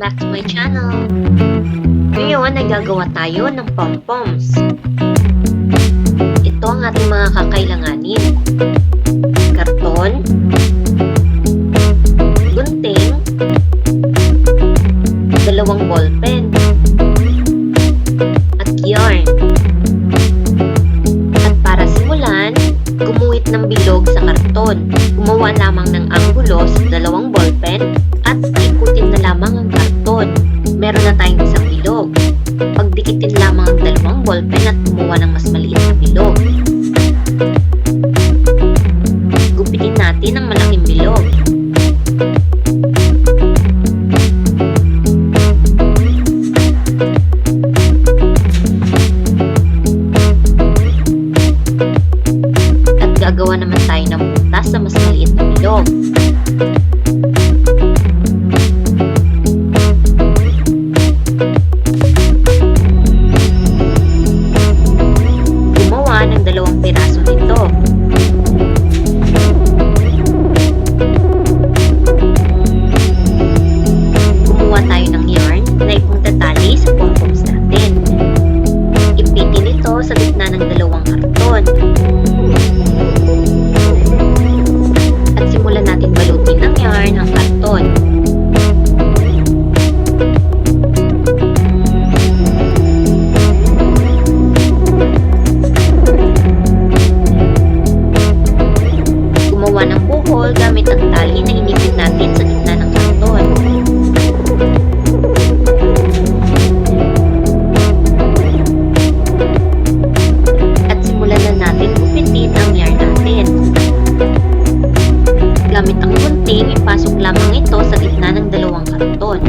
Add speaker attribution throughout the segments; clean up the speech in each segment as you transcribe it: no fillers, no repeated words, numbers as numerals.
Speaker 1: back to my channel. Ngayon ay gagawa tayo ng pom-poms. Ito ang ating mga kakailanganin. Karton, gunting, 2 ballpen, at yarn. At para simulan, gumuhit ng bilog sa karton. Gumawa lamang ng anggulo sa 2 ballpen at paikutin na lamang ang karton. Meron na tayong isang bilog. Pagdikitin lamang ang 2 ballpen at gumawa ng mas maliit na bilog. Gupitin natin ang malaking bilog. At gagawa naman tayo ng butas sa mas maliit na bilog. Gumawa ng 2 piraso nito. Gumawa tayo ng yarn na ipangtatali sa pom-poms natin. Ipitin ito sa gitna ng 2 karton. At simulan natin balutin ng yarn ang karton. Gumawa ng buhol gamit ang tali na inipit natin sa gitna ng karton. At simulan na natin gupitin ang yarn natin. Gamit ang gunting, ipasok lamang ito sa gitna ng 2 karton.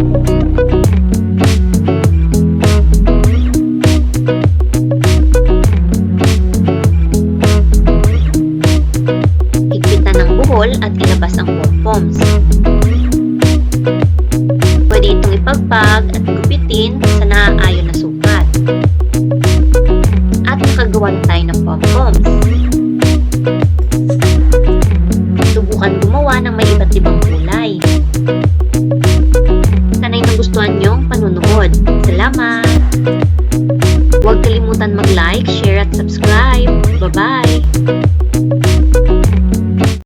Speaker 1: Higpitan ng buhol at ilabas ang pom-poms. Pwede itong ipagpag at gupitin sa naaayon na sukat. At nakagawa na tayo ng pom-poms. Subukan gumawa ng may iba't ibang kulay. Sana'y nagustuhan niyo ang panunood. Salamat! Huwag kalimutan mag-like, share at subscribe. Bye-bye!